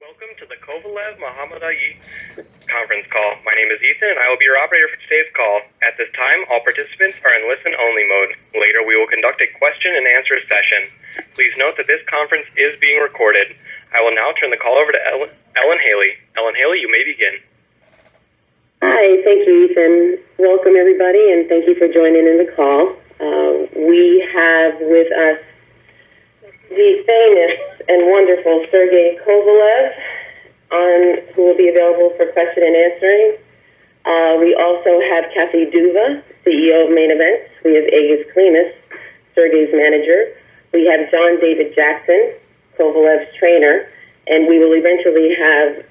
Welcome to the Kovalev Mohammedi conference call. My name is Ethan, and I will be your operator for today's call. At this time, all participants are in listen-only mode. Later, we will conduct a question-and-answer session. Please note that this conference is being recorded. I will now turn the call over to Ellen Haley. Ellen Haley, you may begin. Hi, thank you, Ethan. Welcome, everybody, and thank you for joining in the call. We have with us the famous and wonderful Sergey Kovalev, who will be available for question and answering. We also have Kathy Duva, CEO of Main Events. We have Aegis Klimas, Sergey's manager. We have John David Jackson, Kovalev's trainer. And we will eventually have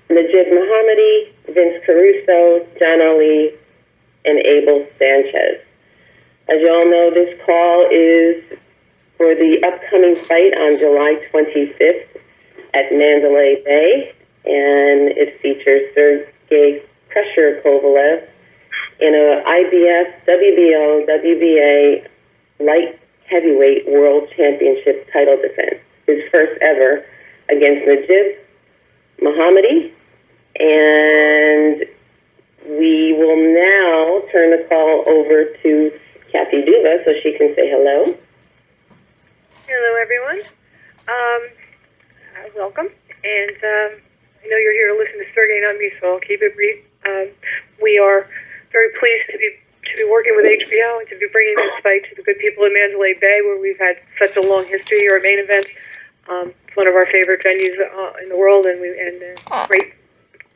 Najib Mohammedi, Vince Caruso, John Ali, and Abel Sanchez. As you all know, this call is for the upcoming fight on July 25th at Mandalay Bay, and it features Sergey Pressure Kovalev in a IBF, WBO, WBA light heavyweight world championship title defense, his first ever against Najib Mohammedi. And we will now turn the call over to Kathy Duva so she can say hello. Hello, everyone. Welcome. And I know you're here to listen to Sergey, not me, so I'll keep it brief. We are very pleased to be working with HBO and to be bringing this fight to the good people in Mandalay Bay, where we've had such a long history here at Main Event. It's one of our favorite venues in the world, and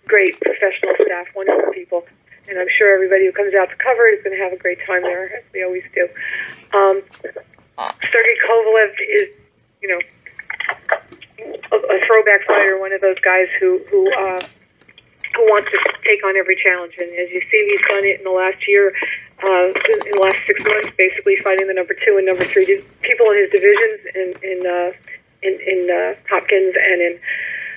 great professional staff, wonderful people. And I'm sure everybody who comes out to cover it is going to have a great time there, as we always do. Sergey Kovalev is, a throwback fighter, one of those guys who wants to take on every challenge. And as you've seen, he's done it in the last year, in the last 6 months, basically fighting the number 2 and number 3 people in his divisions in Hopkins and in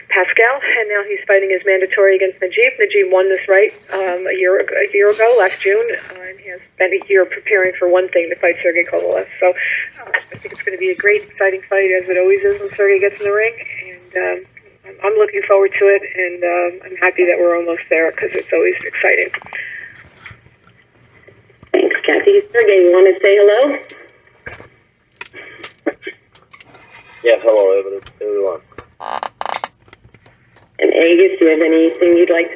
Pascal, and now he's fighting his mandatory against Najib. Najib won this fight a year ago, last June, and he has spent a year preparing for one thing, to fight Sergey Kovalev. So I think it's going to be a great, exciting fight, as it always is when Sergey gets in the ring, and I'm looking forward to it, and I'm happy that we're almost there, because it's always exciting. Thanks, Kathy. Sergey, you want to say hello? Yeah, hello, everyone. And Aegis, do you have anything you'd like to?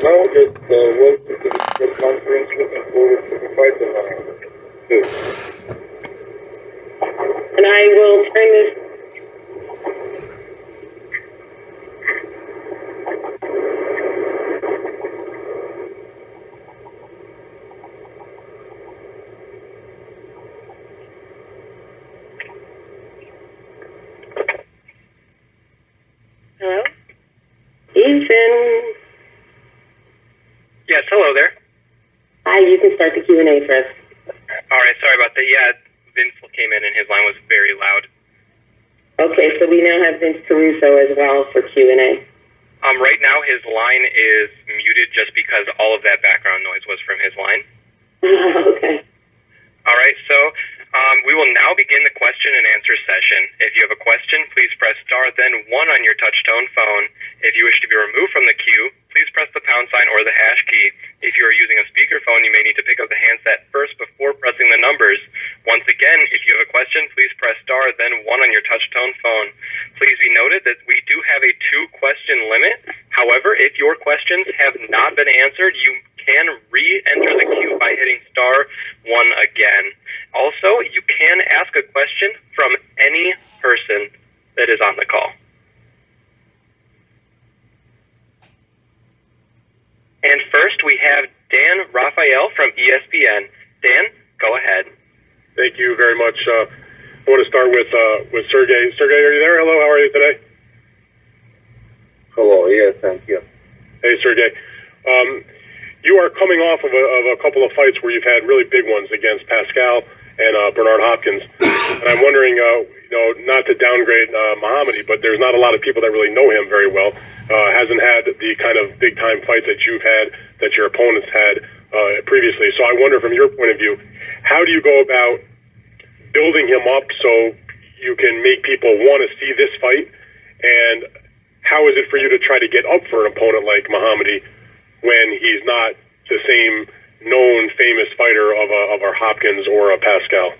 No, just welcome to the press conference. Looking forward to the fight tonight. Good. And I will turn this. Hello? Ethan. Yes, hello there. Hi, you can start the Q&A for us. All right, sorry about that. Yeah, Vince came in, and his line was very loud. Okay, so we now have Vince Caruso as well for Q&A. Right now, his line is muted just because all of that background noise was from his line. Okay. All right, so we will now begin the question and answer session. If you have a question, please press star, then 1 on your touch-tone phone. If you wish to be removed from the queue, please press the pound sign or the hash key. If you are using a speakerphone, you may need to pick up the handset first before pressing the numbers. Once again, if you have a question, please press star, then 1 on your touch-tone phone. Please be noted that we do have a 2-question limit. However, if your questions have not been answered, you can re-enter the queue by hitting star 1 again. Also, you can ask a question from any person that is on the call. And first, we have Dan Raphael from ESPN. Dan, go ahead. Thank you very much. I want to start with Sergey. Sergey, are you there? Hello, how are you today? Hello, yes, thank you. Hey, Sergey. You are coming off of a couple of fights where you've had really big ones against Pascal and Bernard Hopkins. And I'm wondering, not to downgrade Mohammedi, but there's not a lot of people that really know him very well. Hasn't had the kind of big-time fights that you've had, that your opponents had previously. So I wonder, from your point of view, how do you go about building him up so you can make people want to see this fight And how is it for you to try to get up for an opponent like Mohammedi when he's not the same known famous fighter of our Hopkins or a Pascal?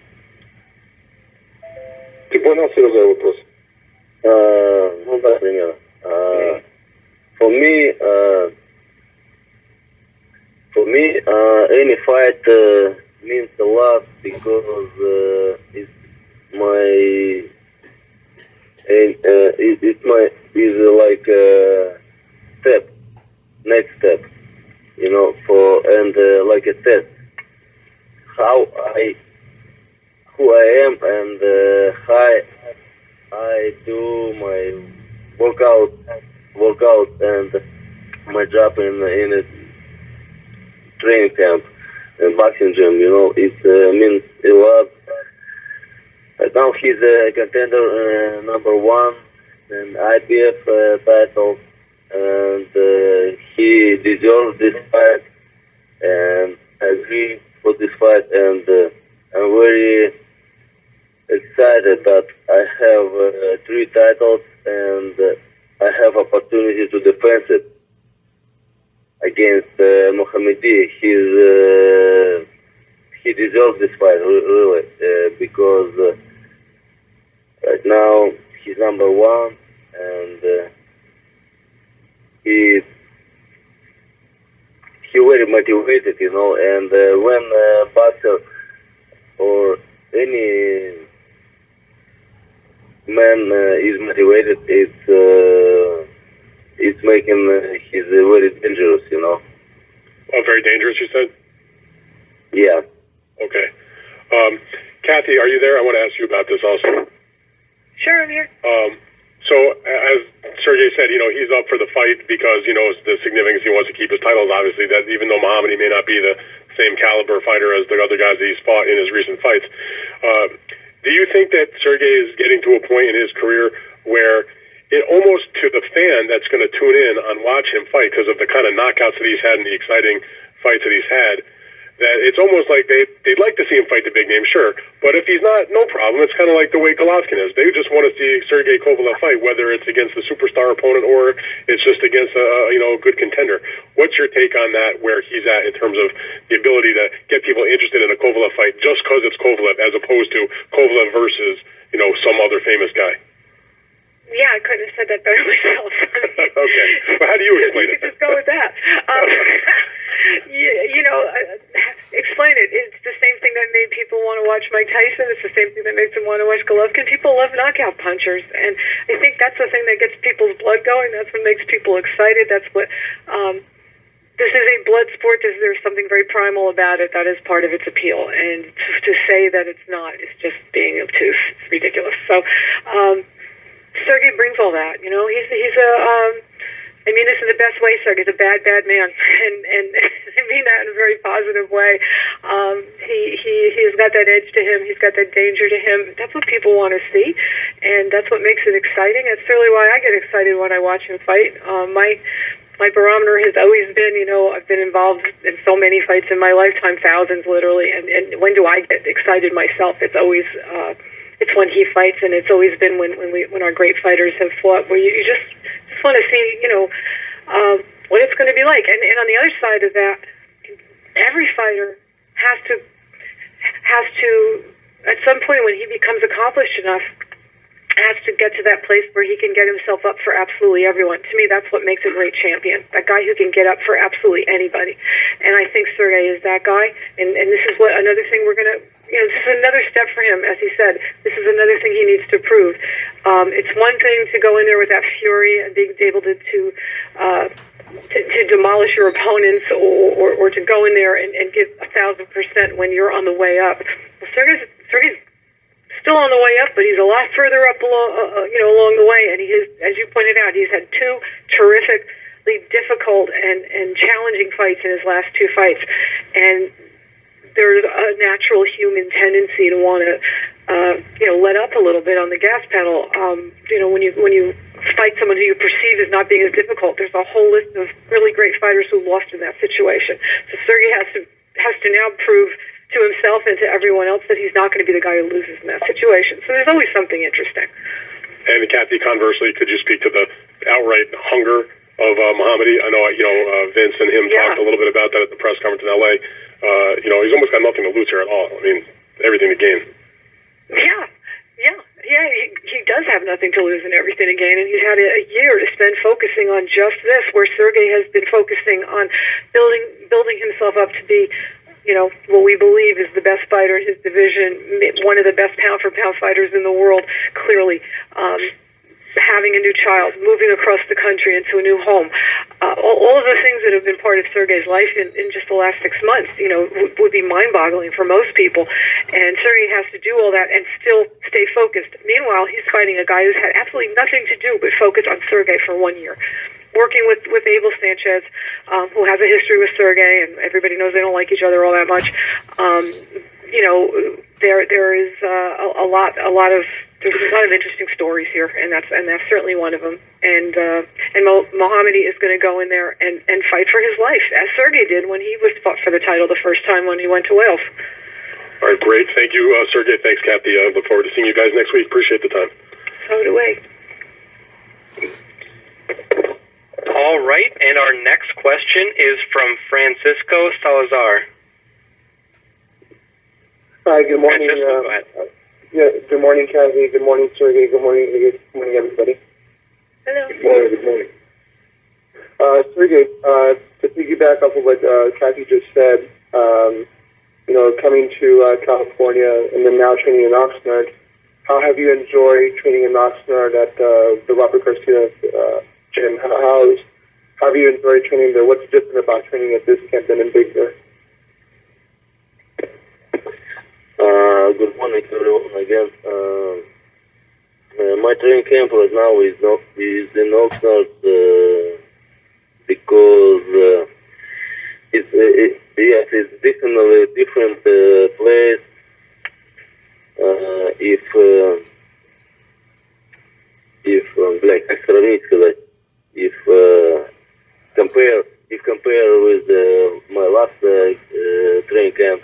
Ты понял, Сережа, вопрос? Ну да, примерно. For me, any fight means a lot because it's like step, next step, you know, like a test, who I am and how I do my workout and my job in a training camp and boxing gym, you know, it means a lot. Now he's a contender #1 in IBF title, and he deserves this fight, and I agree for this fight, and I'm very excited that I have 3 titles, and I have opportunity to defend it against Mohammedi. He deserves this fight, really, because right now he's #1, and he very motivated, you know. And when a boxer or any man is motivated, it's making he's very dangerous, you know. Oh, very dangerous, you said? Yeah. Okay. Kathy, are you there? I want to ask you about this also. Sure, I'm here. So, as Sergey said, you know, he's up for the fight because, you know, the significance he wants to keep his titles, obviously, that even though Mohammedi may not be the same caliber fighter as the other guys that he's fought in his recent fights. Do you think that Sergey is getting to a point in his career where it almost, to the fan that's going to tune in and watch him fight because of the kind of knockouts that he's had and the exciting fights that he's had, that it's almost like they'd like to see him fight the big name, sure, but if he's not, no problem. It's kind of like the way Golovkin is. They just want to see Sergey Kovalev fight, whether it's against a superstar opponent or it's just against a good contender. What's your take on that, where he's at in terms of the ability to get people interested in a Kovalev fight just because it's Kovalev, as opposed to Kovalev versus, you know, some other famous guy? Yeah, I couldn't have said that better myself. Okay. Well, how do you explain it? Just go with that. Explain it. It's the same thing that made people want to watch Mike Tyson. It's the same thing that makes them want to watch Golovkin. People love knockout punchers, and I think that's the thing that gets people's blood going. That's what makes people excited. That's what... this is a blood sport. There's something very primal about it. That is part of its appeal. And to say that it's not is just being obtuse. It's ridiculous. So... Sergey brings all that, you know. He's I mean this in the best way. Sergey's a bad man, and I mean that in a very positive way. He's got that edge to him. He's got that danger to him. That's what people want to see, and that's what makes it exciting. That's really why I get excited when I watch him fight. My barometer has always been, you know, I've been involved in so many fights in my lifetime, thousands literally, and when do I get excited myself? It's always it's when he fights, and it's always been when our great fighters have fought, where you just want to see, you know, what it's going to be like. And on the other side of that, every fighter has to at some point when he becomes accomplished enough, has to get to that place where he can get himself up for absolutely everyone. To me, that's what makes a great champion, that guy who can get up for absolutely anybody. And I think Sergey is that guy. And this is what another thing we're going to, you know, this is another step for him. As he said, this is another thing he needs to prove. It's one thing to go in there with that fury and being able to demolish your opponents, or to go in there and give 1,000% when you're on the way up. Well, Sergey's still on the way up, but he's a lot further up along the way. And he has, as you pointed out, he's had 2 terrifically difficult and challenging fights in his last 2 fights. And there's a natural human tendency to want to, let up a little bit on the gas pedal. When you fight someone who you perceive as not being as difficult, there's a whole list of really great fighters who lost in that situation. So Sergey has to now prove to himself and to everyone else that he's not going to be the guy who loses in that situation. So there's always something interesting. And Kathy, conversely, could you speak to the outright hunger of Mohammedi? I know, Vince and him talked a little bit about that at the press conference in L.A. He's almost got nothing to lose here at all. I mean, everything to gain. Yeah, he does have nothing to lose and everything to gain, and he's had a year to spend focusing on just this, where Sergey has been focusing on building himself up to be, what we believe is the best fighter in his division, one of the best pound-for-pound fighters in the world, clearly. Having a new child, moving across the country into a new home, all of the things that have been part of Sergey's life in just the last 6 months, would be mind-boggling for most people. And Sergey has to do all that and still stay focused. Meanwhile, he's fighting a guy who's had absolutely nothing to do but focus on Sergey for 1 year. Working with Abel Sanchez, who has a history with Sergey, and everybody knows they don't like each other all that much. There is there's a lot of interesting stories here, and that's certainly one of them. And Mohammedi is going to go in there and fight for his life, as Sergey did when he was fought for the title the first time when he went to Wales. All right, great. Thank you, Sergey. Thanks, Kathy. I look forward to seeing you guys next week. Appreciate the time. So do we. All right, and our next question is from Francisco Salazar. Hi, good morning. Francisco, go ahead. Good morning, Kathy. Good morning, Sergey. Good morning, everybody. Hello. Good morning. Sergey, to piggyback off of what Kathy just said, coming to California and then now training in Oxnard, how have you enjoyed training in Oxnard at the Robert Garcia gym? How have you enjoyed training there? What's different about training at this camp than in Big Bear? Good morning, everyone. Again, my training camp right now is in Oxnard because it's definitely a different place. If compare with my last training camp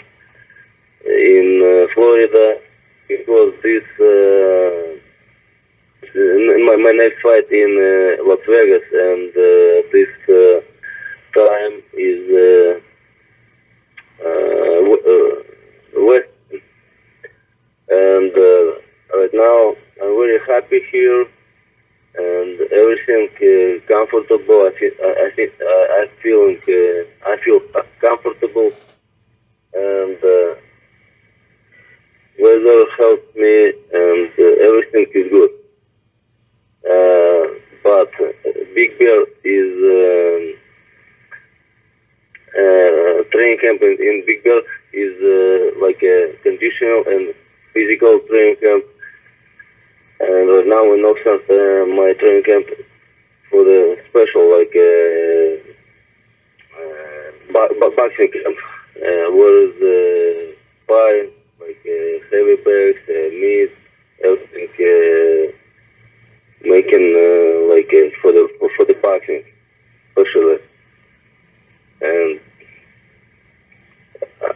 in Florida, because this my next fight in Las Vegas, and this time is West, and right now I'm very happy here, and everything comfortable. I feel comfortable, and weather helped me, and everything is good. But Big Bear is training camp in Big Bear is like a conditional and physical training camp. And right now in Oxford, my training camp for the special, like boxing camp, whereas sparring, like heavy bags, meat, everything, making like for the boxing, especially. And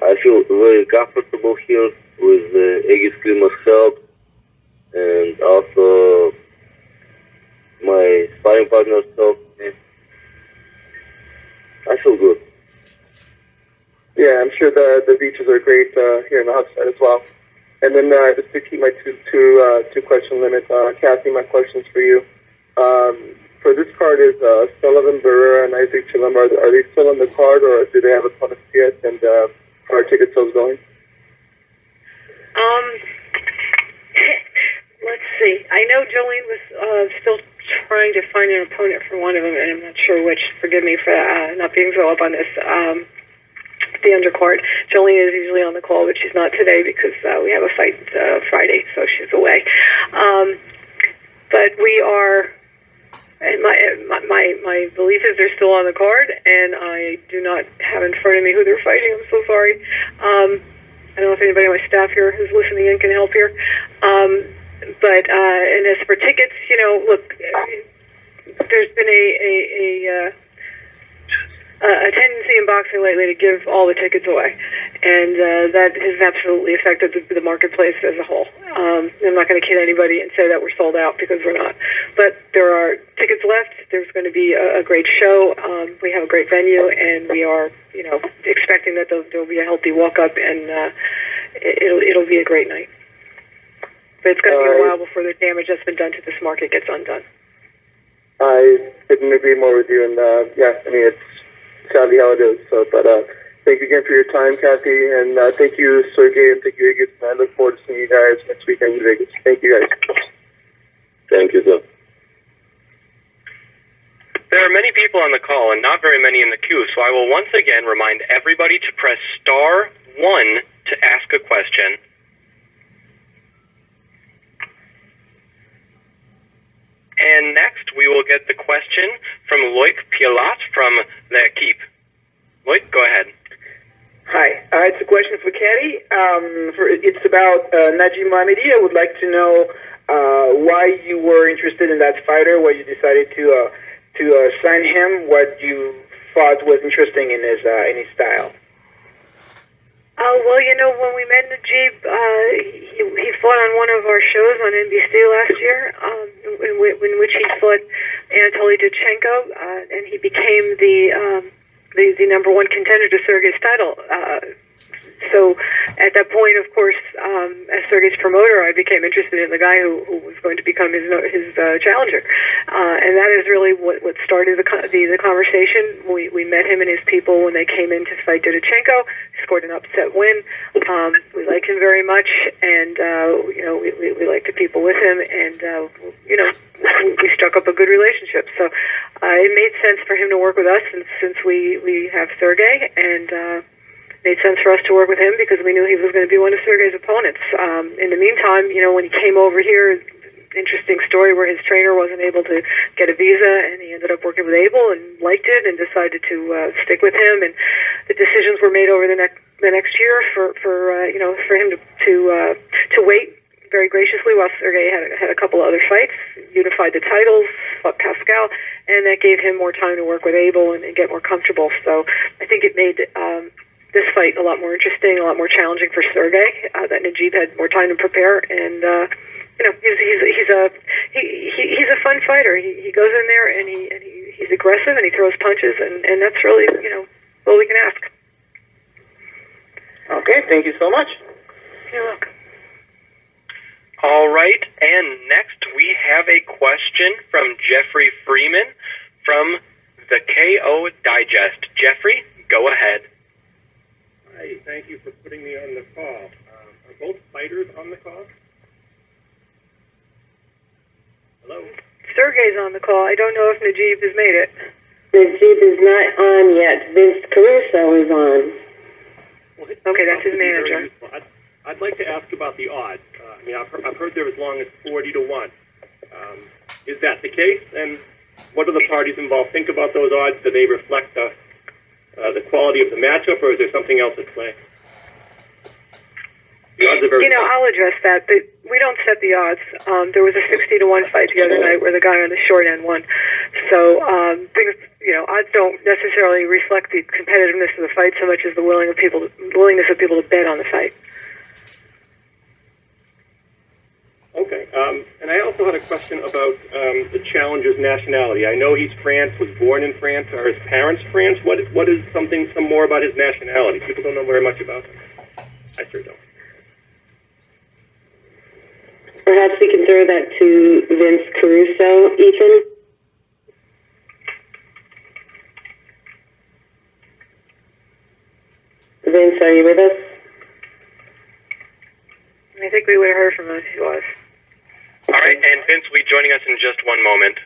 I feel very comfortable here with Egis Klima's help, and also my sparring partners help me. I feel good. Yeah, I'm sure the beaches are great here in the Oxnard as well. And then just to keep my two question limit, Kathy, my questions for you. For this card is Sullivan Barrera and Isaac Chilam. Are they still on the card, or do they have a bonus yet? And how are ticket sales going? Let's see. I know Jolene was still trying to find an opponent for one of them, and I'm not sure which. Forgive me for not being so up on this. The undercard. Jolene is usually on the call, but she's not today because we have a fight Friday, so she's away. But we are. And my belief is they're still on the card, and I do not have in front of me who they're fighting. I'm so sorry. I don't know if anybody on my staff here who's listening in can help here. And as for tickets, look, there's been a tendency in boxing lately to give all the tickets away, and that has absolutely affected the marketplace as a whole. I'm not going to kid anybody and say that we're sold out, because we're not. But there are tickets left. There's going to be a great show. We have a great venue, and we are, expecting that there'll be a healthy walk-up, and it'll be a great night. But it's going to be a while before the damage that's been done to this market gets undone. I couldn't agree more with you, and it's sadly how it is. So, but thank you again for your time, Kathy, and thank you, Sergey, and thank you, Igis. And I look forward to seeing you guys next weekend in Vegas. Thank you, guys. Thank you, sir. There are many people on the call and not very many in the queue, so I will once again remind everybody to press *1 to ask a question. And next, we will get the question from Loic Pialat from L'Equipe. Loic, go ahead. Hi, it's a question for Kathy. It's about Najib Mohammedi. I would like to know why you were interested in that fighter, why you decided to sign him, what you thought was interesting in his style. Well, when we met Najib, he fought on one of our shows on NBC last year, in which he fought Anatoly Dudchenko, and he became the number one contender to Sergey's title. So at that point, of course, as Sergey's promoter, I became interested in the guy who was going to become his challenger, and that is really what started the conversation. We met him and his people when they came in to fight Dudchenko. Scored an upset win. We like him very much, and we like the people with him, and we struck up a good relationship. So it made sense for him to work with us, since we have Sergey, and made sense for us to work with him because we knew he was going to be one of Sergey's opponents. In the meantime, when he came over here, interesting story where his trainer wasn't able to get a visa, and he ended up working with Abel and liked it and decided to stick with him. And the decisions were made over the next year for him to wait very graciously while Sergey had a couple other fights, unified the titles, fought Pascal, and that gave him more time to work with Abel and get more comfortable. So I think it made this fight a lot more interesting, a lot more challenging for Sergey. That Najib had more time to prepare, and he's a fun fighter. He goes in there and he's aggressive and he throws punches, and that's really all we can ask. Okay, thank you so much. You're welcome. All right, and next we have a question from Jeffrey Freeman from the KO Digest. Jeffrey, go ahead. Hi, thank you for putting me on the call. Are both fighters on the call? Hello? Sergey's on the call. I don't know if Najib has made it. Najib is not on yet. Vince Caruso is on. Okay, that's his manager. I'd like to ask about the odds. I've heard they're as long as 40-1. Is that the case? And what do the parties involved think about those odds? Do they reflect the quality of the matchup, or is there something else at play? The odds are very I'll address that. We don't set the odds. There was a 60-1 fight the other night where the guy on the short end won. So things, odds don't necessarily reflect the competitiveness of the fight so much as the willingness of people to bet on the fight. Okay. And I also had a question about the challenger's nationality. I know he's was born in France. Are his parents French? What is some more about his nationality? People don't know very much about him. I sure don't. Perhaps we can throw that to Vince Caruso. Ethan? Vince, are you with us? I think we would have heard from him if he was. All right, and Vince will be joining us in just one moment.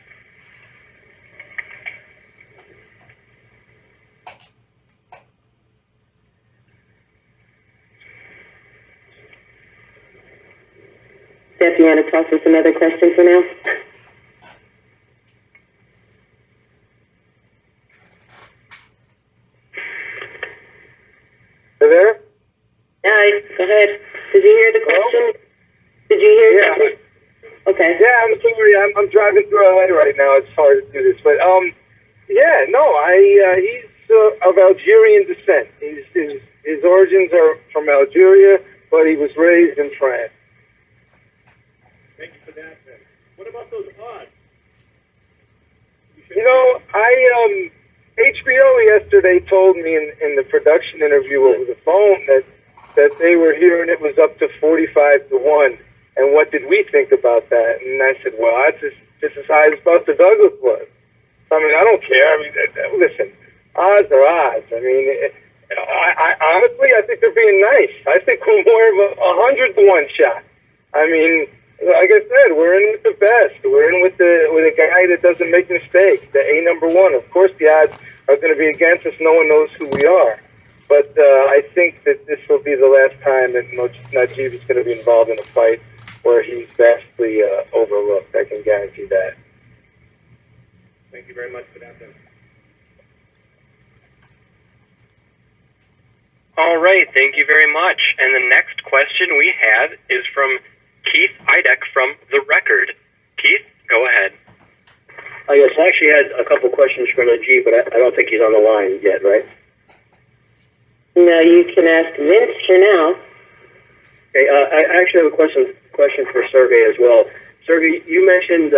Steph, you want to toss us another question for now? Are there? Hi, go ahead. Did you hear the question? Did you hear the question? Okay. Yeah, I'm sorry. I'm driving through LA right now. It's hard to do this, but he's of Algerian descent. His origins are from Algeria, but he was raised in France. Thank you for that. What about those odds? You know, HBO yesterday told me in the production interview over the phone that they were hearing it was up to 45-1. And what did we think about that? And I said, well, that's just as high as Buster Douglas was. I mean, I don't care. I mean, listen, odds are odds. I mean, I honestly, I think they're being nice. I think we're more of a 100-1 shot. I mean, like I said, we're in with the best. We're in with a guy that doesn't make mistakes, the A#1. Of course, the odds are going to be against us. No one knows who we are. But I think that this will be the last time that Najib is going to be involved in a fight where he's vastly overlooked. I can guarantee that. Thank you very much for that, then. All right, thank you very much. And the next question we have is from Keith Idek from The Record. Keith, go ahead. Yes, I actually had a couple questions for Najib, but I don't think he's on the line yet, right? No, you can ask Vince for now. Okay, I actually have a question for Sergey as well. Sergey, you mentioned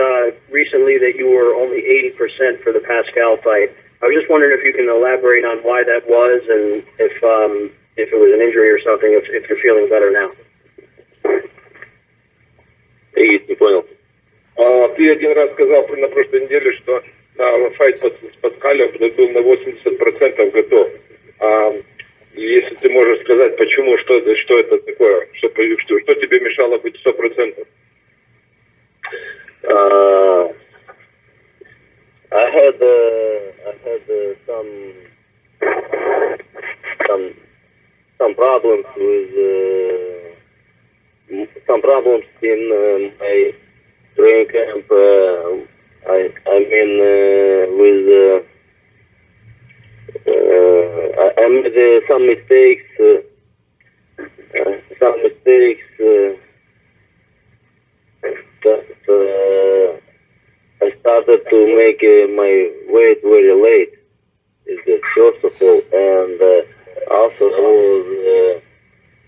recently that you were only 80% for the Pascal fight. I was just wondering if you can elaborate on why that was and if it was an injury or something, if you're feeling better now. Не понял. Ты один раз сказал на прошлой неделе, что на файт с Паскалем ты был на 80% готов. Если ты можешь сказать, почему, что это такое, что тебе мешало быть 100%? I had some problems with some problems in my training camp. I made some mistakes. I started to make my weight very late. First of all, and also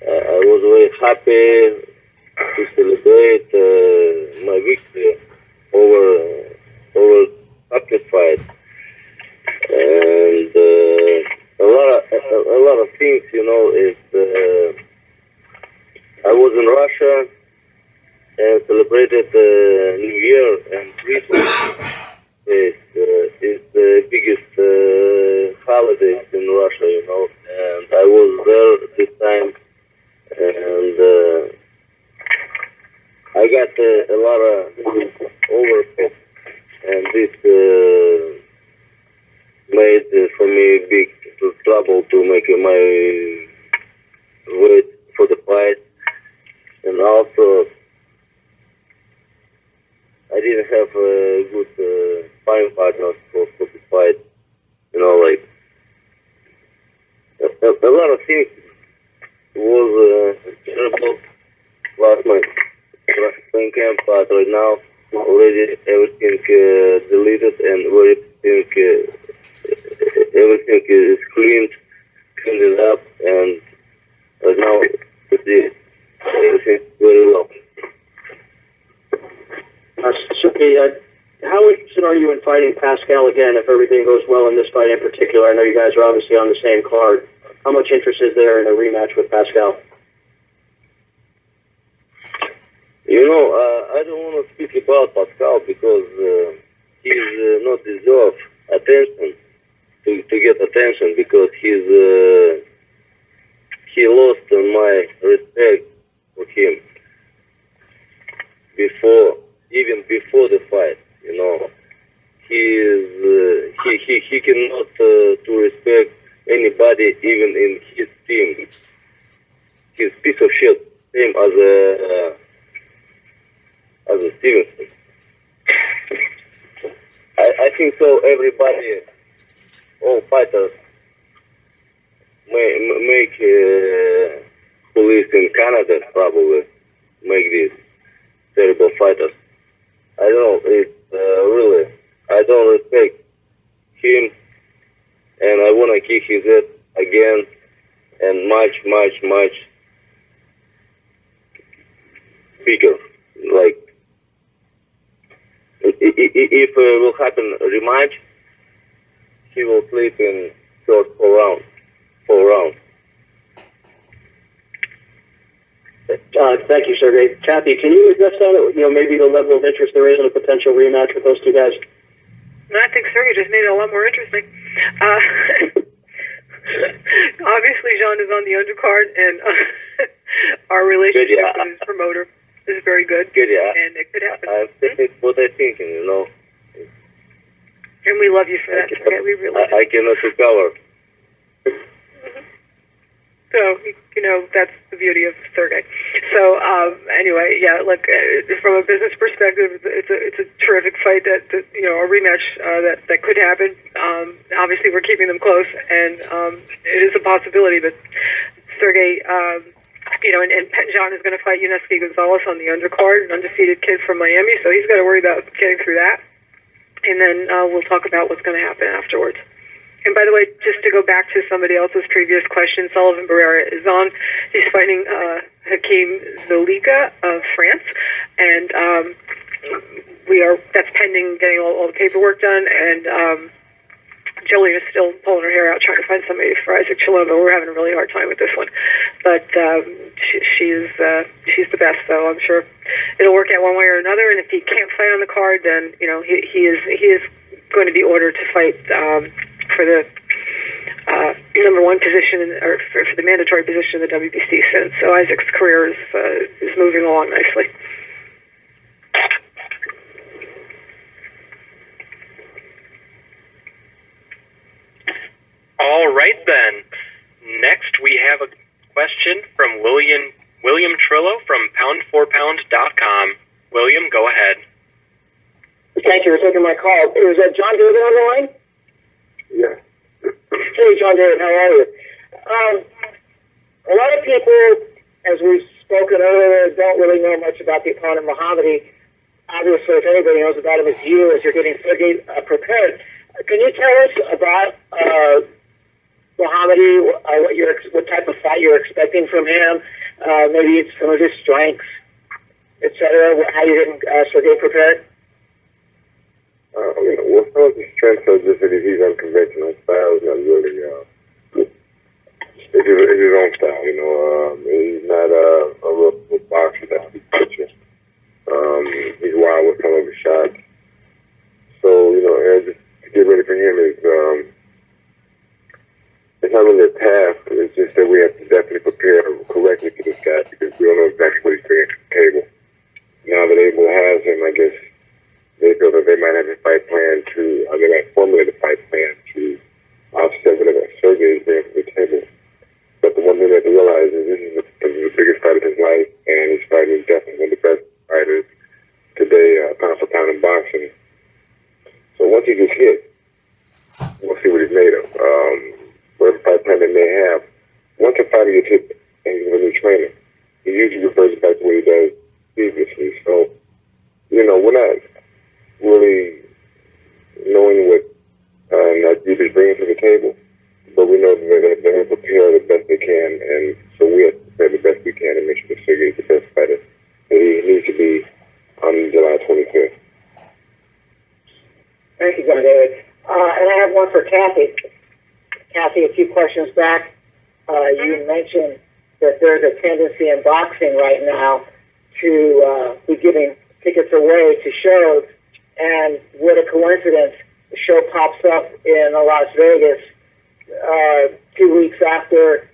I was very happy to celebrate my victory over sacrifice, and a lot of things, you know. I was in Russia and celebrated New Year and Christmas. It's the biggest holidays in Russia, you know, and I was there this time, and I got a lot of overfit, and this made for me big trouble to make my weight for the fight, and also I didn't have a good sparring partner for the fight. You know, like a lot of things was terrible last night training camp, but right now already everything deleted and everything is cleaned up, and right now everything is very well. Sergey, how interested are you in fighting Pascal again if everything goes well in this fight in particular? I know you guys are obviously on the same card. How much interest is there in a rematch with Pascal? You know, I don't want to speak about Pascal because he's not deserve attention to get attention, because he lost my respect for him even before the fight. You know, he cannot to respect anybody, even in his team. He's a piece of shit, same as a Stevenson. I think so. Everybody, all fighters, make police in Canada probably make these terrible fighters. I don't know. It's really, I don't respect him, and I want to kick his head again, and much bigger, like if will happen a rematch, he will sleep in short 4 rounds. 4 rounds. Thank you, Sergey. Kathy, can you address that? Maybe the level of interest there is in a potential rematch with those two guys. I think Sergey just made it a lot more interesting. Obviously, Jean is on the undercard, and our relationship with his promoter is very good. Good, yeah. And it could happen. That's what I'm thinking, And we love you for that, Sergey. We really do. I cannot recover. So, that's the beauty of Sergey. So, anyway, yeah, look, from a business perspective, it's a terrific fight that a rematch that could happen. Obviously, we're keeping them close, and it is a possibility, but Sergey, and Jean is going to fight Yuneski Gonzalez on the undercard, an undefeated kid from Miami, so he's got to worry about getting through that. And then we'll talk about what's going to happen afterwards. And by the way, just to go back to somebody else's previous question, Sullivan Barrera is on. He's fighting Hakeem Zolika of France, and that's pending getting all the paperwork done. And Jillian is still pulling her hair out trying to find somebody for Isaac Chiloma. We're having a really hard time with this one, but she's the best. So I'm sure it'll work out one way or another. And if he can't fight on the card, then he is going to be ordered to fight for the number one position, or for the mandatory position in the WBC soon. So Isaac's career is moving along nicely. All right, then. Next, we have a question from William Trillo from pound4pound.com. William, go ahead. Thank you for taking my call. Is that John David on the line? Yeah. Hey, John David, how are you? A lot of people, as we've spoken earlier, don't really know much about the opponent, Mohammedi. Obviously, if anybody knows about him, it's you, as you're getting Sergey prepared. Can you tell us about Mohammedi, what type of fight you're expecting from him? Maybe it's some of his strengths, etc. How you're getting Sergey prepared? What some of his strengths are just that he's unconventional styles and really, it's his own style, he's not a real boxer that he's pitching. He's wild with some of his shots. So, and just to get ready for him is, it's not really a task. It's just that we have to definitely prepare correctly for this guy because we don't know exactly what he's bringing to the table. Now that Abel has him, I guess they feel that they might have a fight plan they might formulate a fight plan to offset whatever Sergey is bringing to the table. But the one thing they have to realize is this is the biggest fight of his life, and he's fighting definitely one of the best fighters today, pound for pound in boxing. So once he gets hit, we'll see what he's made of. Whatever fight plan they may have, once a fighter gets hit and he's with a new trainer, he usually reverts back to what he does previously. So, we're not really knowing what Najib is bringing to the table, but we know that they're going to prepare the best they can, and so we have to prepare the best we can and make sure that Sergey is the best fighter that he needs to be on July 25th. Thank you, John David. And I have one for Kathy. Kathy, a few questions back, you mentioned that there's a tendency in boxing right now to be giving tickets away to shows, and what a coincidence, the show pops up in Las Vegas 2 weeks after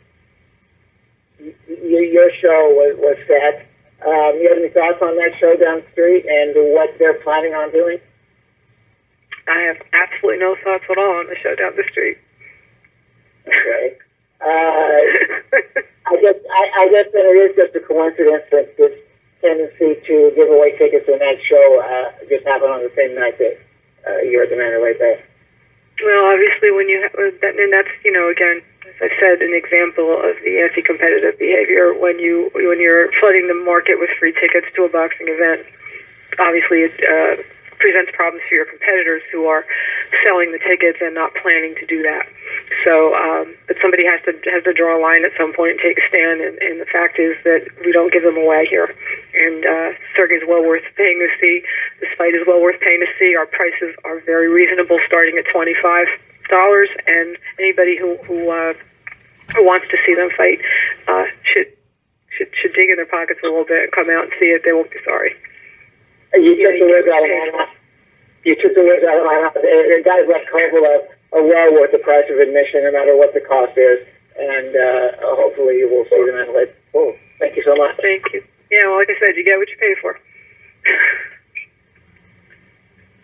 your show was set. You have any thoughts on that show down the street and what they're planning on doing? I have absolutely no thoughts at all on the show down the street. Okay. I guess that it is just a coincidence that this tendency to give away tickets in that show just happened on the same night that you're at the Mandalay Bay. Well, obviously, when you have that, and that's again, as I said, an example of the anti-competitive behavior when you're flooding the market with free tickets to a boxing event. Obviously, presents problems for your competitors who are selling the tickets and not planning to do that. So, but somebody has to draw a line at some point and take a stand. And the fact is that we don't give them away here. And Sergey's well worth paying to see. This fight is well worth paying to see. Our prices are very reasonable, starting at $25. And anybody who wants to see them fight should dig in their pockets a little bit and come out and see it. They won't be sorry. You took the words out of my mouth. You took the words out of my mouth. Guys like Kovalev are well worth the price of admission, no matter what the cost is. And hopefully you will see them in late. Oh, thank you so much. Thank you. Yeah, well, like I said, you get what you pay for.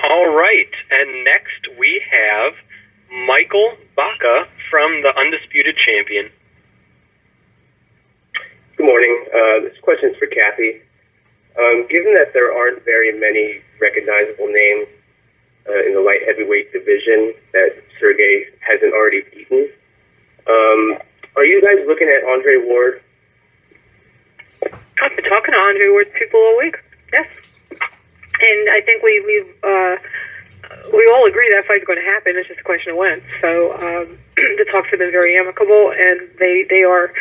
All right, and next we have Michael Baca from the Undisputed Champion. Good morning. This question is for Kathy. Given that there aren't very many recognizable names in the light heavyweight division that Sergey hasn't already beaten, are you guys looking at Andre Ward? I've been talking to Andre Ward's people all week. Yes, and I think we all agree that fight's going to happen. It's just a question of when. So the talks have been very amicable, and they are,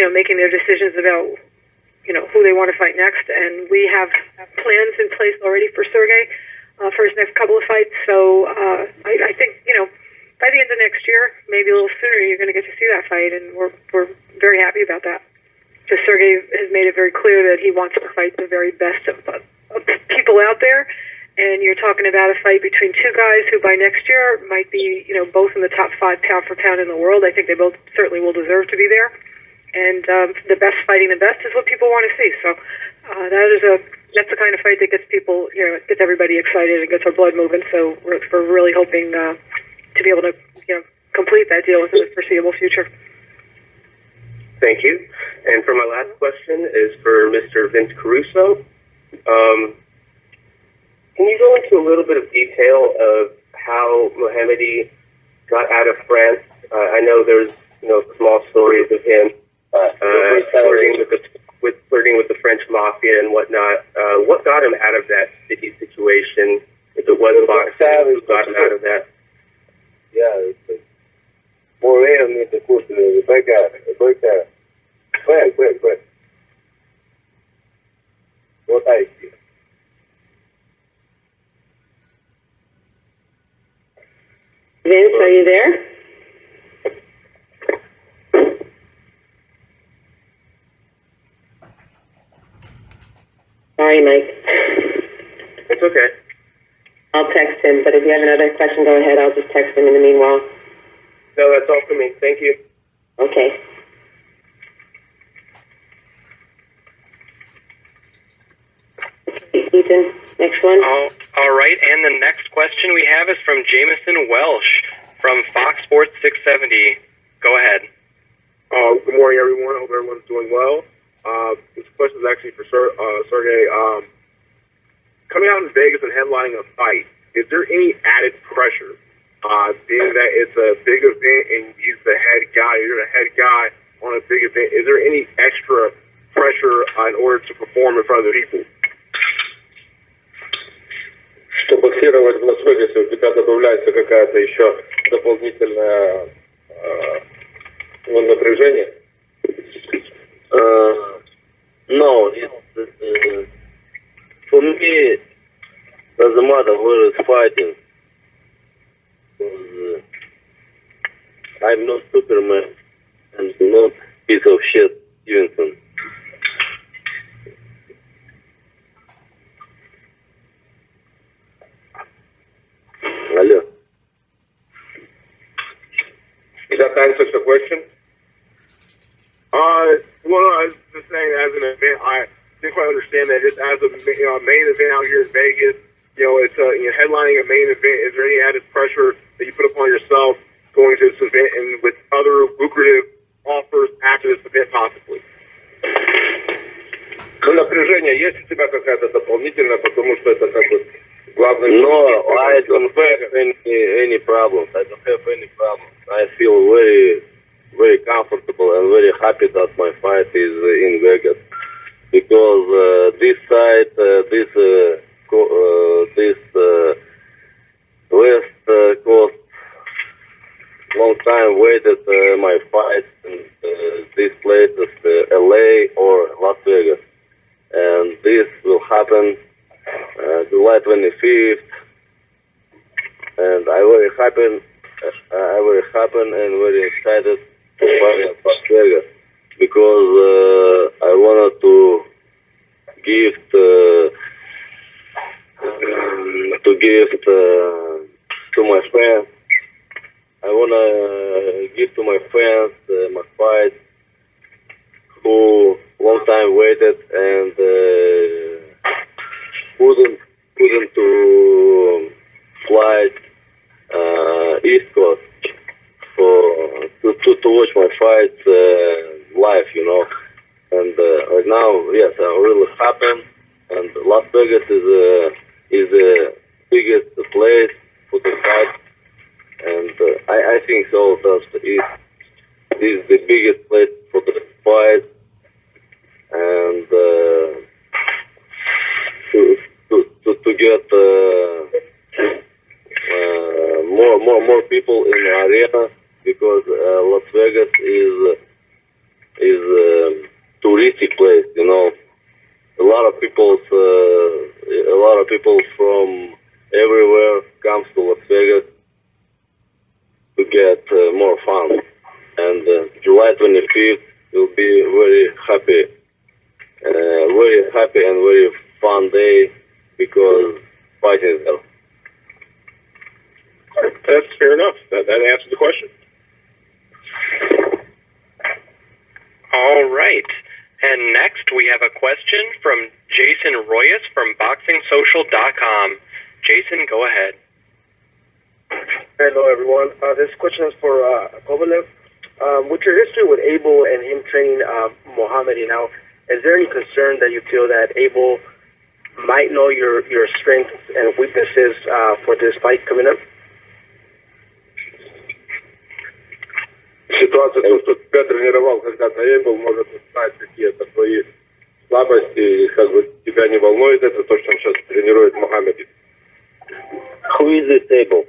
making their decisions about, who they want to fight next. And we have plans in place already for Sergey for his next couple of fights. So I think, by the end of next year, maybe a little sooner, you're going to get to see that fight, and we're very happy about that. Because Sergey has made it very clear that he wants to fight the very best of people out there. And you're talking about a fight between two guys who by next year might be, both in the top 5 pound for pound in the world. I think they both certainly will deserve to be there. And the best fighting the best is what people want to see. So that's the kind of fight that gets people, gets everybody excited and gets our blood moving. So we're really hoping to be able to, complete that deal within the foreseeable future. Thank you. And for my last question is for Mr. Vince Caruso. Can you go into a little bit of detail of how Mohammedi got out of France? I know there's small stories of him flirting with the French mafia and whatnot. What got him out of that sticky situation? If it wasn't boxing, who got him out of that? Yeah, Moreno the course of the break out. Quick. What I see. Vince, are you there? Sorry, Mike. It's okay. I'll text him, but if you have another question, go ahead. I'll just text him in the meanwhile. No, that's all for me. Thank you. Okay. Ethan, next one. All right, and the next question we have is from Jameson Welsh from Fox Sports 670. Go ahead. Good morning, everyone. I hope everyone's doing well. This question is actually for Sergey. Coming out in Vegas and headlining a fight, is there any added pressure, being that it's a big event and he's the head guy, you're the head guy on a big event? Is there any extra pressure in order to perform in front of the people? Что боксировать в Лас-Вегасе, у тебя добавляется какая-то еще дополнительное напряжение? No, for me, doesn't matter where it's fighting. I'm not Superman and not piece of shit Stevenson. Hello. Does that answer the question? Well, I was just saying, as an event, I didn't quite understand that. Just as a main event out here in Vegas, it's headlining a main event. Is there any added pressure that you put upon yourself going to this event and with other lucrative offers after this event, possibly? Ну, напряжение есть у тебя какая-то дополнительная, потому что это как бы главный... No, I don't have any problems. I don't have any problems. I feel very comfortable and very happy that my fight is in Vegas, because this side, this time waited my fight in these places, LA or Las Vegas. And this will happen July 25th. And I'm very happy and very excited to fight in Las Vegas because I wanted to give to my friends. I wanna give to my friends my fight who long time waited and couldn't to fly East Coast to watch my fight live, you know. And right now, yes, I'm really happy. And Las Vegas is the biggest place for the fight. And I think so. That is the biggest place for the fight, and to get more people in the arena because Las Vegas is a touristic place. You know, a lot of people from everywhere comes to Las Vegas to get more fun. And July 25th will be very happy and very fun day because fighting is there. That's fair enough. That answers the question. All right. And next we have a question from Jason Royas from BoxingSocial.com. Jason, go ahead. Hello, everyone. This question is for Kovalev. With your history with Abel and him training Mohammedi now, is there any concern that you feel that Abel might know your strengths and weaknesses for this fight coming up? Ситуация, то, что тебя тренировал когда-то Эйбл, может знать какие-то твои слабости, и как бы тебя не волнует это, то, что он сейчас тренирует Mohammedi. Who is this Abel?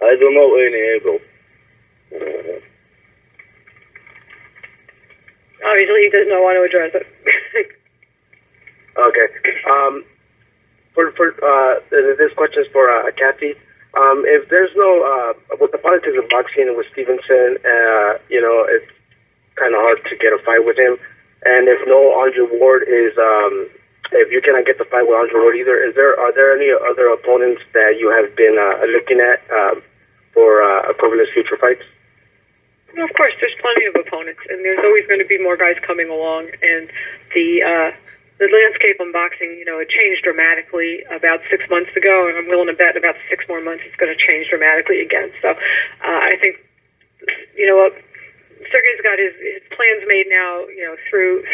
I don't know any Abel. Obviously, he does not want to address it. Okay. This question is for Kathy. If there's no with the politics of boxing with Stevenson, it's kind of hard to get a fight with him. And if no Andre Ward is, if you cannot get the fight with Andre Ward either, are there any other opponents that you have been looking at for Kovalev future fights? Well, of course, there's plenty of opponents, and there's always going to be more guys coming along. And the landscape in boxing, it changed dramatically about 6 months ago, and I'm willing to bet about 6 more months it's going to change dramatically again. So I think, Sergey's got his plans made now, through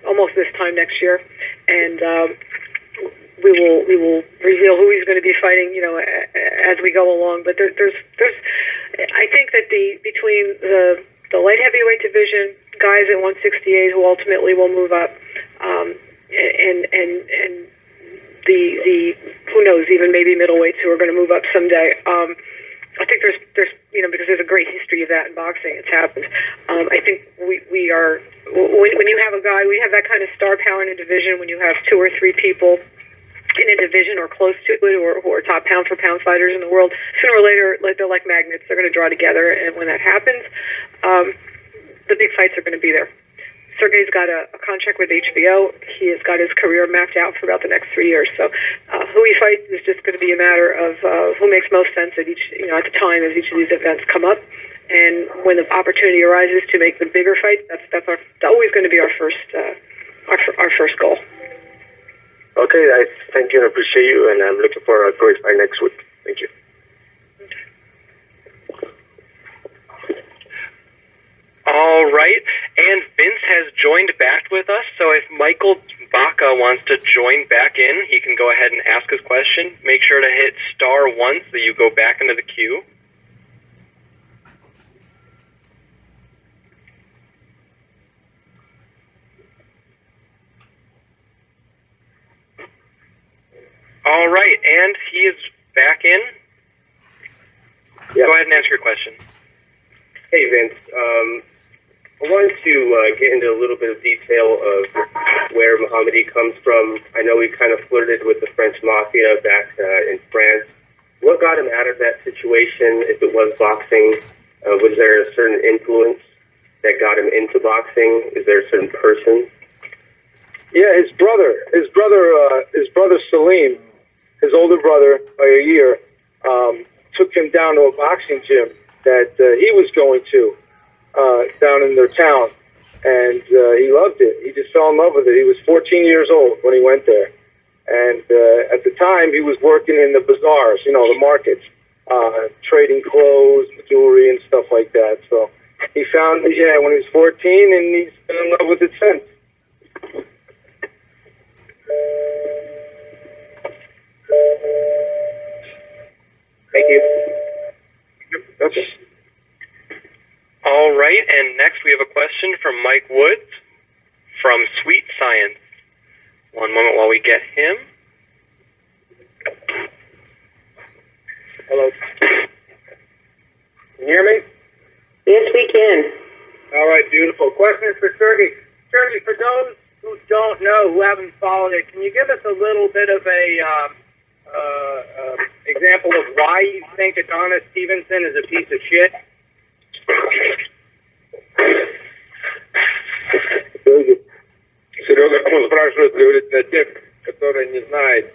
almost this time next year, and we will reveal who he's going to be fighting, as we go along. But there's I think that between the light heavyweight division, guys at 168 who ultimately will move up, and the who knows, even maybe middleweights who are going to move up someday. I think there's because there's a great history of that in boxing. It's happened. I think we are when you have a guy, we have that kind of star power in a division. When you have 2 or 3 people in a division or close to it, who are top pound for pound fighters in the world, sooner or later, they're like magnets. They're going to draw together, and when that happens, the big fights are going to be there. Sergey's got a contract with HBO. He has got his career mapped out for about the next 3 years. So who he fights is just going to be a matter of who makes most sense at each, at the time as each of these events come up. And when the opportunity arises to make the bigger fight, that's always going to be our first goal. Okay, I thank you and appreciate you, and I'm looking for a great fight next week. Thank you. All right, and Vince has joined back with us, so if Michael Baca wants to join back in, he can go ahead and ask his question. Make sure to hit star 1 so you go back into the queue. All right, and he is back in. Yep. Go ahead and ask your question. Hey, Vince. I wanted to get into a little bit of detail of where Mohammedi comes from. I know he kind of flirted with the French mafia back in France. What got him out of that situation, if it was boxing? Was there a certain influence that got him into boxing? Is there a certain person? Yeah, his brother Salim, his older brother by a year, took him down to a boxing gym that he was going to down in their town, and he loved it. He just fell in love with it. He was 14 years old when he went there, and at the time he was working in the bazaars, you know, the markets, trading clothes, jewelry, and stuff like that. So he found, when he was 14, and he's been in love with it since. Thank you. Okay. All right, and next we have a question from Mike Woods from Sweet Science. One moment while we get him. Hello. Can you hear me? Yes, we can. All right, beautiful. Question is for Sergey. Sergey, for those who don't know, who haven't followed it, can you give us a little bit of a example of why you think Adonis Stevenson is a piece of shit? Серега спрашивает, говорит, для тех, которые не знают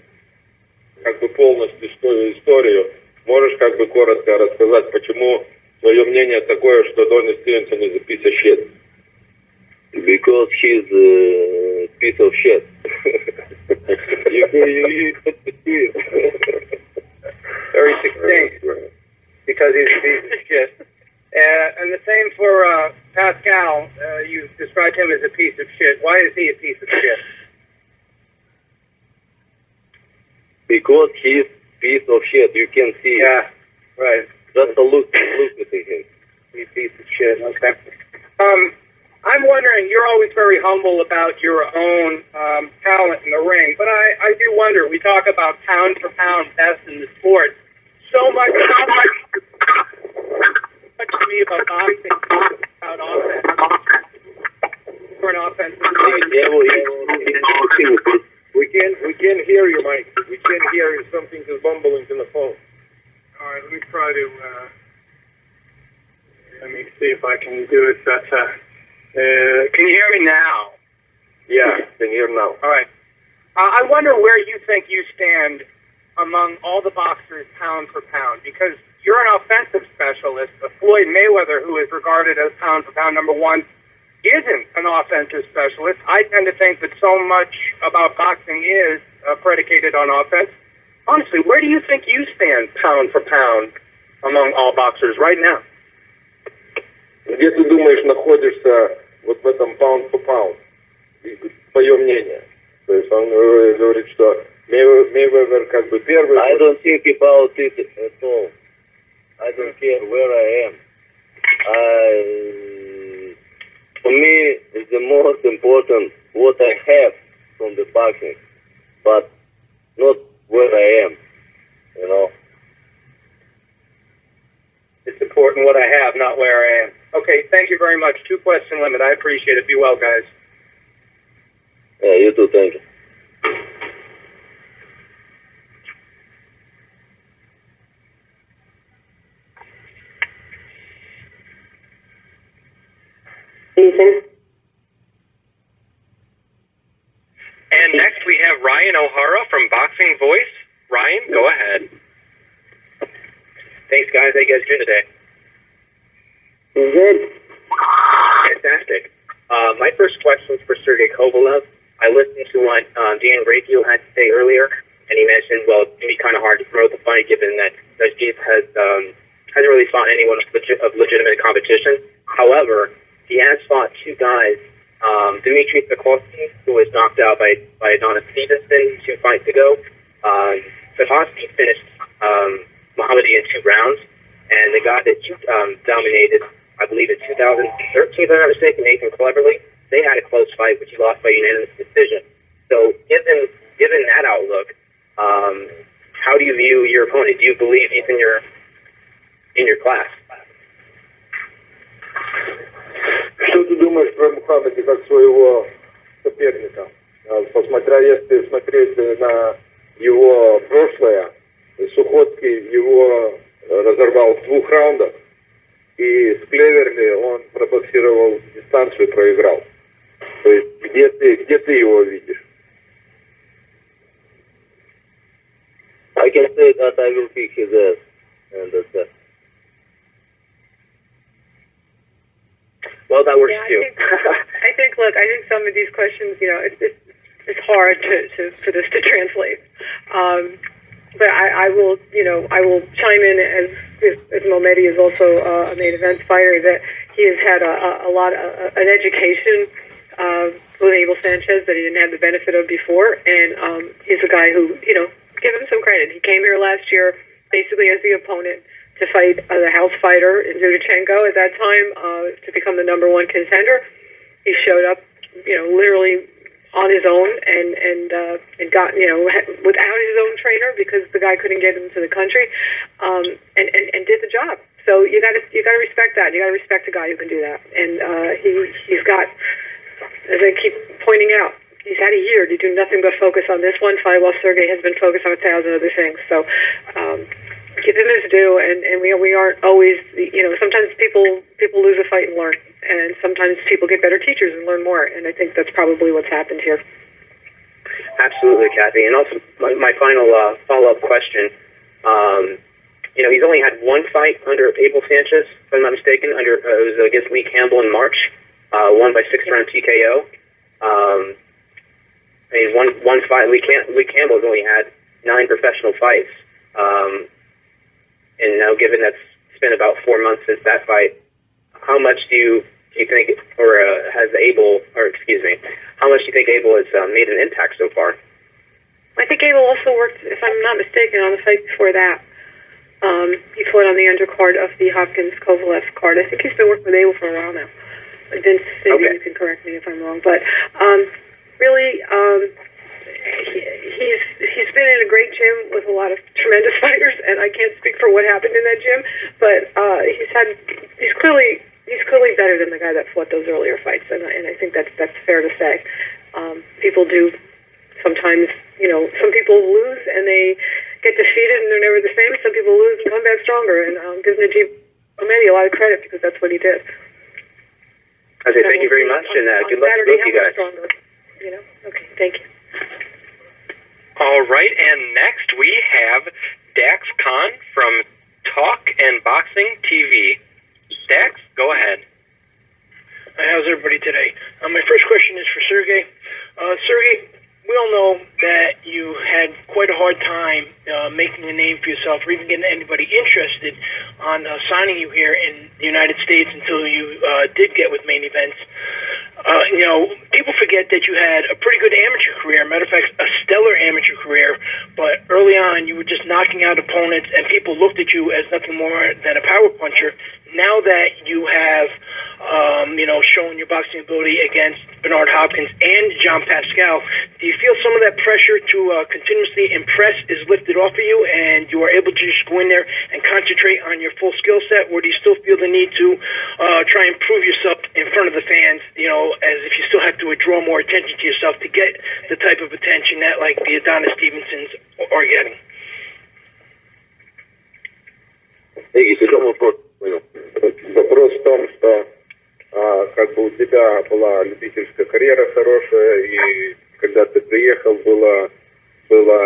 как бы полностью историю, можешь как бы коротко рассказать, почему твое мнение такое, что Адонис Стивенсон is a piece of shit? Because he's a piece of shit. you Very succinct. Because he's a piece of shit. And the same for Pascal. You described him as a piece of shit. Why is he a piece of shit? Because he's a piece of shit. You can see. Yeah, right. Just a look at him. He's a piece of shit. Okay. I'm wondering, you're always very humble about your own talent in the ring, but I do wonder, we talk about pound for pound best in the sport. So much to me about boxing, about offense. For an offensive team. Yeah, we can't hear you, Mike. We can't hear you. Something is bumbling in the phone. All right, let me try to, let me see if I can do it better. Can you hear me now? Yeah, I can hear now. All right. I wonder where you think you stand among all the boxers pound for pound, because you're an offensive specialist. Floyd Mayweather, who is regarded as pound for pound number one, isn't an offensive specialist. I tend to think that so much about boxing is predicated on offense. Honestly, where do you think you stand pound for pound among all boxers right now? Где ты думаешь, находишься вот в этом pound for pound? Твое мнение. То есть он говорит, что Mayweather как бы первый. I don't think about it at all. I don't care where I am. For me, it's the most important what I have from the boxing, but not where I am, you know. It's important what I have, not where I am. Okay, thank you very much. 2-question limit. I appreciate it. Be well, guys. Yeah, you too. Thank you. Ethan? And next we have Ryan O'Hara from Boxing Voice. Ryan, go ahead. Thanks, guys. How you guys doing today? Good. Fantastic. My first question is for Sergey Kovalev. I listened to what Dan Raphael had to say earlier, and he mentioned, well, it's going to be kind of hard to promote the fight given that Sergey hasn't really fought anyone of legitimate competition. However, he has fought two guys, Dmitry Sikorsky, who was knocked out by Adonis Stevenson 2 fights ago. Sikorsky finished Mohammedi in 2 rounds, and the guy that you dominated, I believe in 2013, if I'm not mistaken, Nathan Cleverly, they had a close fight, which he lost by unanimous decision. So given that outlook, How do you view your opponent? Do you believe he's in your class? Что ты думаешь про Мухаммеди как своего соперника? Если смотреть на его прошлое, Сухотский его разорвал в 2 раундах, и с Клеверли он пробоксировал дистанцию и проиграл. То есть где ты его видишь? I can say that I will kick his ass, and that's that. Well, that works too. I think some of these questions, it's hard for this to translate. But I will chime in as Mohammedi is also a main event fighter, that he has had a lot of an education with Abel Sanchez that he didn't have the benefit of before, and he's a guy who, give him some credit. He came here last year basically as the opponent to fight the house fighter in Zudichenko at that time to become the #1 contender. He showed up, literally on his own and got, without his own trainer because the guy couldn't get into the country, and did the job. So you got to respect that. You got to respect a guy who can do that. And he's got, as I keep pointing out, he's had a year to do nothing but focus on this one fight while Sergey has been focused on 1,000 other things. So give him his due, and we aren't always, sometimes people lose a fight and learn, and sometimes people get better teachers and learn more, and I think that's probably what's happened here. Absolutely, Kathy. And also, my final follow-up question, he's only had 1 fight under Abel Sanchez, if I'm not mistaken. It was against Lee Campbell in March, won by 6-round TKO. One fight. Lee Campbell's only had 9 professional fights, and now given that it's been about 4 months since that fight, how much do you think, how much do you think Abel has made an impact so far? I think Abel also worked, if I'm not mistaken, on the fight before that. He fought on the undercard of the Hopkins-Kovalev card. I think he's been working with Abel for a while now. Vince, maybe you can correct me if I'm wrong, but really, he's been in a great gym with a lot of tremendous fighters, and I can't speak for what happened in that gym, but he's clearly better than the guy that fought those earlier fights, and I think that's fair to say. People do sometimes, some people lose and they get defeated and they're never the same. Some people lose and come back stronger, and gives Mohammedi a lot of credit because that's what he did. Okay, thank you very much, and good luck to both you guys. Okay, thank you. All right, and next we have Dax Khan from Talk and Boxing TV. Dax, go ahead. How's everybody today? My first question is for Sergey. Sergey, we all know that you had quite a hard time making a name for yourself or even getting anybody interested on signing you here in the United States until you did get with Main Events. People forget that you had a pretty good amateur career. Matter of fact, a stellar amateur career. But early on, you were just knocking out opponents, and people looked at you as nothing more than a power puncher. Now that you have, shown your boxing ability against Bernard Hopkins and Jean Pascal, do you feel some of that pressure to continuously impress is lifted off of you, and you are able to just go in there and concentrate on your full skill set, or do you still feel the need to try and prove yourself in front of the fans, as if you still have to draw more attention to yourself to get the type of attention that, like, the Adonis Stevensons are getting? Вопрос в том, что у тебя была любительская карьера хорошая, и когда ты приехал, было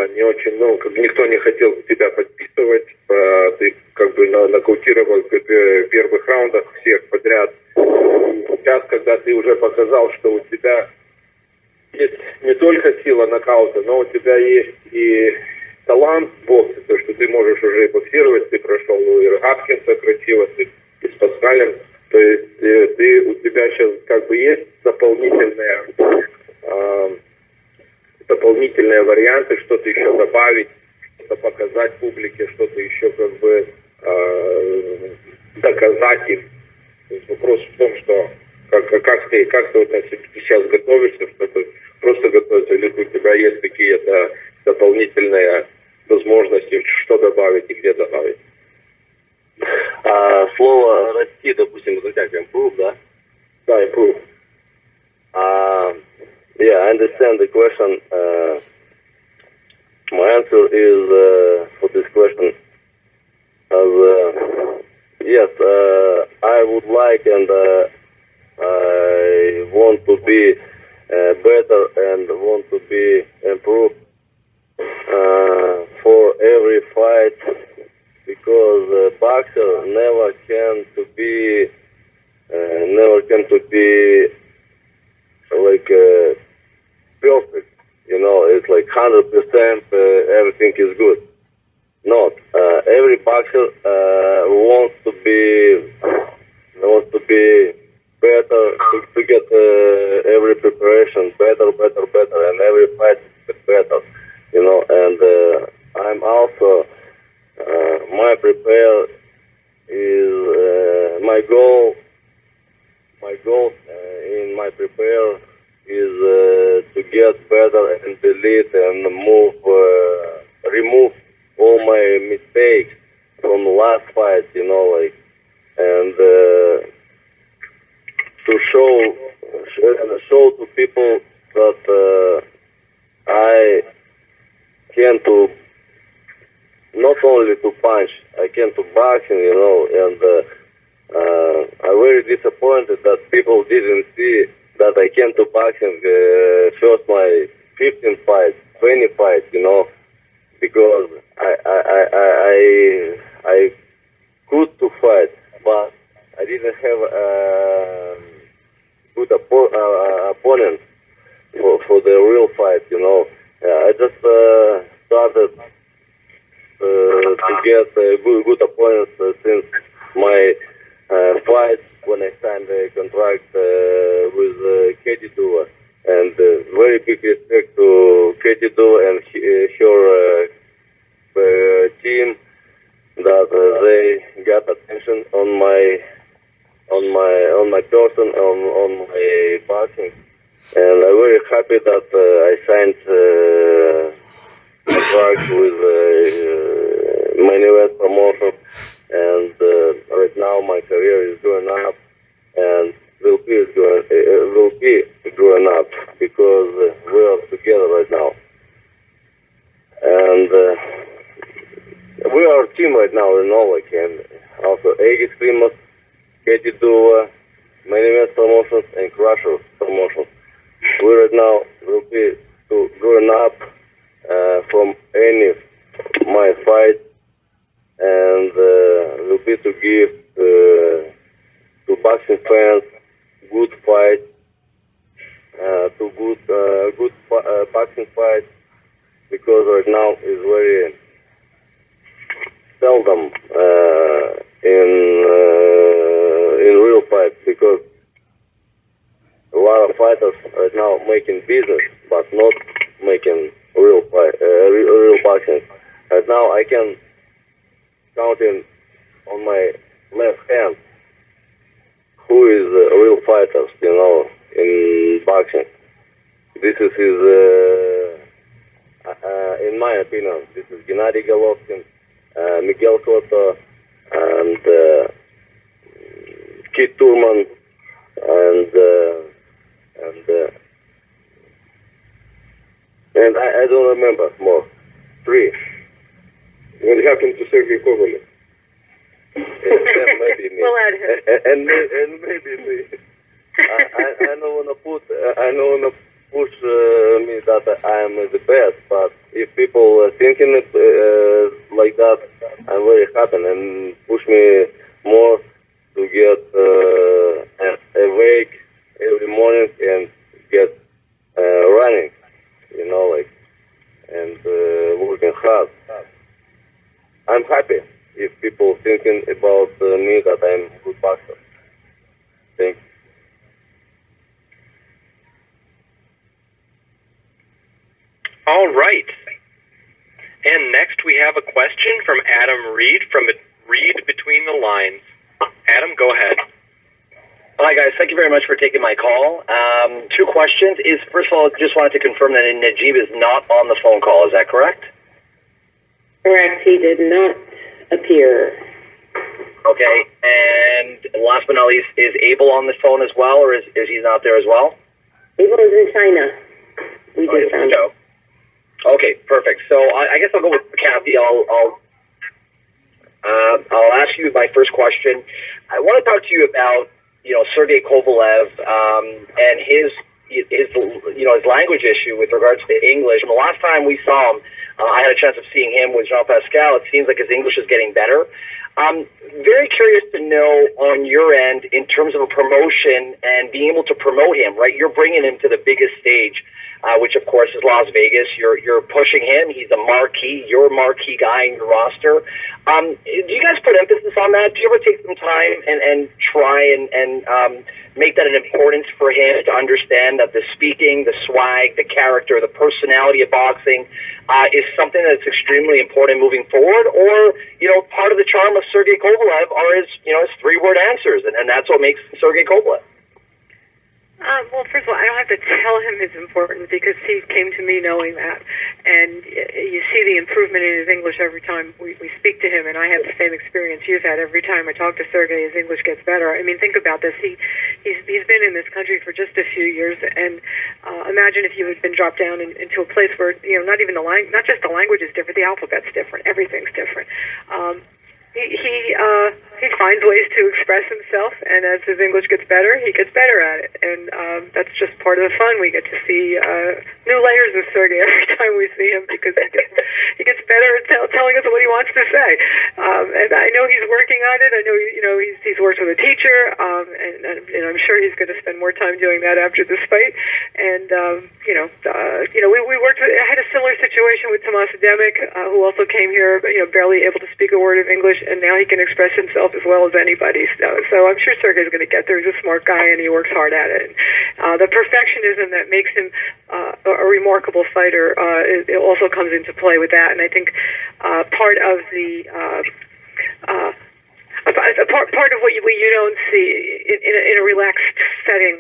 не очень, никто не хотел тебя подписывать, ты нокаутировал в первых раундах всех подряд. Сейчас, когда ты уже показал, что у тебя есть не только сила нокаута, но у тебя есть и талант в боксе, то, что ты можешь уже боксировать, ты прошел и Хопкинса красиво, ты и с Паскалем, то есть у тебя сейчас есть дополнительные варианты, что-то еще добавить, что-то показать публике, что-то еще доказать им. То есть вопрос в том, что как ты сейчас готовишься, чтобы просто готовиться, или у тебя есть какие-то дополнительные Yeah, I understand the question. My answer is for this question yes, I would like and I want to be better and want to be improved for every fight, because boxer never can to be like perfect. You know, it's like 100% everything is good. Not every boxer wants to be better, to get every preparation better, and every fight better. You know, and I'm also my prepare is my goal. My goal in my prepare is to get better and delete and remove all my mistakes from the last fight, you know, like, and to show to people that I can to not only to punch, I can to boxing, you know, and I'm very disappointed that people didn't see that I came to boxing first my 15 fights, 20 fights, you know, because I could to fight, but I didn't have a good opponent for the real fight, you know. I just started to get good opponents since my fight when I signed a contract with Katie Dua, and very big respect to Katie Dua and her team that they got attention on my person, on my boxing, and I'm very happy that I signed contract with Main Event Promotion, and right now my career is going up, and will be growing up because we are together right now, and we are a team right now, you know, like, and also Aegis Klimas, Katie Dua, Main Event Promotions, and Crusher Promotions. We right now will be growing up from any my fight, and will be to give to boxing fans good fight, to good boxing fight, because right now is very seldom in real fight, because a lot of fighters right now making business but not making real fight, real boxing. Right now I can count on my left hand who is real fighters, you know, in boxing. This is in my opinion, this is Gennady Golovkin, Miguel Cotto, and Keith Turman, and I don't remember more. 3. What happened to Sergey Kovalev? Maybe me. We'll add him. And maybe me. I don't wanna push me that I am the best, but if people are thinking it like that, I'm very happy and push me more to get awake every morning and get running, you know, like, and working hard. I'm happy if people thinking about me that I'm a good boxer. Thank you. All right. And next we have a question from Adam Reed from Read Between the Lines. Adam, go ahead. Hi, guys. Thank you very much for taking my call. 2 questions. First of all, just wanted to confirm that Najib is not on the phone call. Is that correct? Correct. He did not appear. Okay. And last but not least, is Abel on the phone as well, or is he not there as well? Abel is in China. we did found out. Okay, perfect. So I guess I'll go with Kathy. I'll ask you my first question. I want to talk to you about, Sergey Kovalev and his language issue with regards to English. And the last time we saw him, I had a chance of seeing him with Jean Pascal. It seems like his English is getting better. I'm very curious to know on your end, in terms of a promotion and being able to promote him, right? You're bringing him to the biggest stage, which of course is Las Vegas. You're pushing him. He's a marquee. You're a marquee guy in your roster. Do you guys put emphasis on that? Do you ever take some time and try and make that an importance for him to understand that the speaking, the swag, the character, the personality of boxing is something that's extremely important moving forward? Or, part of the charm of Sergey Kovalev are his 3-word answers, and that's what makes Sergey Kovalev. Well, first of all, I don't have to tell him it's important because he came to me knowing that. And you see the improvement in his English every time we speak to him, and I have the same experience you've had. Every time I talk to Sergey, his English gets better. I mean, think about this. He's been in this country for just a few years, and imagine if you had been dropped down into a place where, not just the language is different, the alphabet's different, everything's different. He finds ways to express himself, and as his English gets better, he gets better at it. And that's just part of the fun. We get to see new layers of Sergey every time we see him because he gets better at telling us what he wants to say. And I know he's working on it. I know he's worked with a teacher, and I'm sure he's going to spend more time doing that after this fight. And we worked. I had a similar situation with Tomas Ademic, who also came here, barely able to speak a word of English, and now he can express himself as well as anybody. So I'm sure Sergey's going to get there. He's a smart guy, and he works hard at it. The perfectionism that makes him a remarkable fighter it also comes into play with that. And I think part of the part of what you don't see in a relaxed setting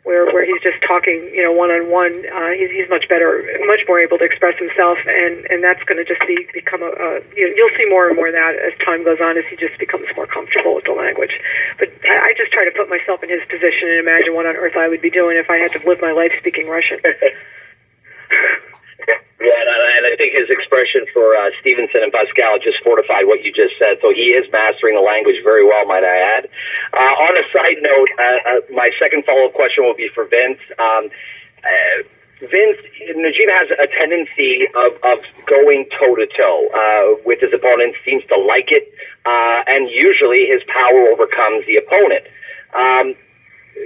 where he's just talking, one-on-one, he's much more able to express himself, and that's going to just become you'll see more and more of that as time goes on, as he just becomes more comfortable with the language. But I just try to put myself in his position and imagine what on earth I would be doing if I had to live my life speaking Russian. Yeah, and I think his expression for Stevenson and Pascal just fortified what you just said. So he is mastering the language very well, might I add. On a side note, my second follow-up question will be for Vince. Vince, Najib has a tendency of going toe-to-toe with his opponent, seems to like it, and usually his power overcomes the opponent.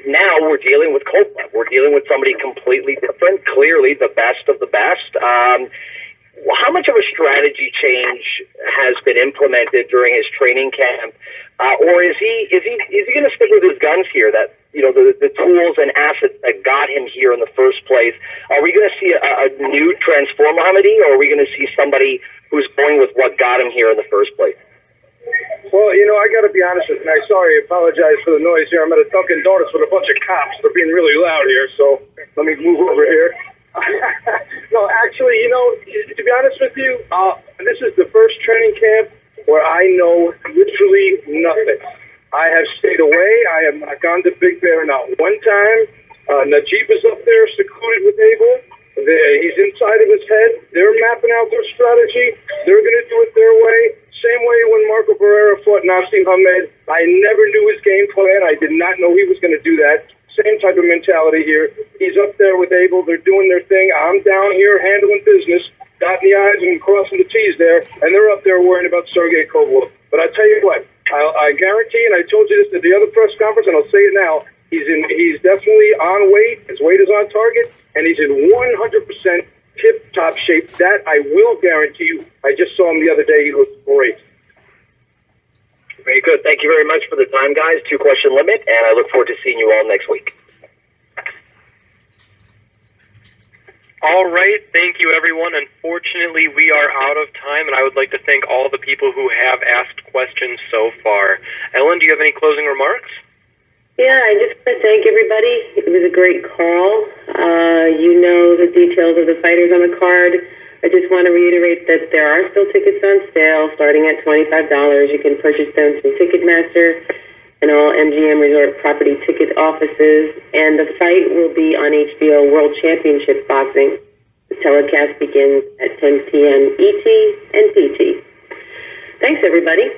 Now we're dealing with Kovalev. We're dealing with somebody completely different, clearly the best of the best. How much of a strategy change has been implemented during his training camp, or is he going to stick with his guns here? That the tools and assets that got him here in the first place. Are we going to see a new transform Mohammedi, or are we going to see somebody who's going with what got him here in the first place? Well, I got to be honest with you. I apologize for the noise here. I'm at a Dunkin' Donuts with a bunch of cops. They're being really loud here, so let me move over here. No, actually, to be honest with you, this is the first training camp where I know literally nothing. I have stayed away. I have not gone to Big Bear not one time. Najib is up there secluded with Abel. He's inside of his head. They're mapping out their strategy. They're going to do it their way. Same way when Marco Barrera fought Nassim Hamed. I never knew his game plan. I did not know he was going to do that. Same type of mentality here. He's up there with Abel. They're doing their thing. I'm down here handling business, dotting the I's and crossing the T's there, and they're up there worrying about Sergey Kovalev. But I tell you what, I guarantee, and I told you this at the other press conference, and I'll say it now, he's definitely on weight. His weight is on target, and he's in 100% tip-top shape. That I will guarantee you. I just saw him the other day. He looks great. Very good. Thank you very much for the time, guys. 2-question limit, and I look forward to seeing you all next week. All right. Thank you, everyone. Unfortunately, we are out of time, and I would like to thank all the people who have asked questions so far. Ellen, do you have any closing remarks? Yeah, I just want to thank everybody. It was a great call. The details of the fighters on the card. I just want to reiterate that there are still tickets on sale starting at $25. You can purchase them through Ticketmaster. and all MGM Resort property ticket offices, and the fight will be on HBO World Championship Boxing. The telecast begins at 10 p.m. ET and PT. Thanks, everybody.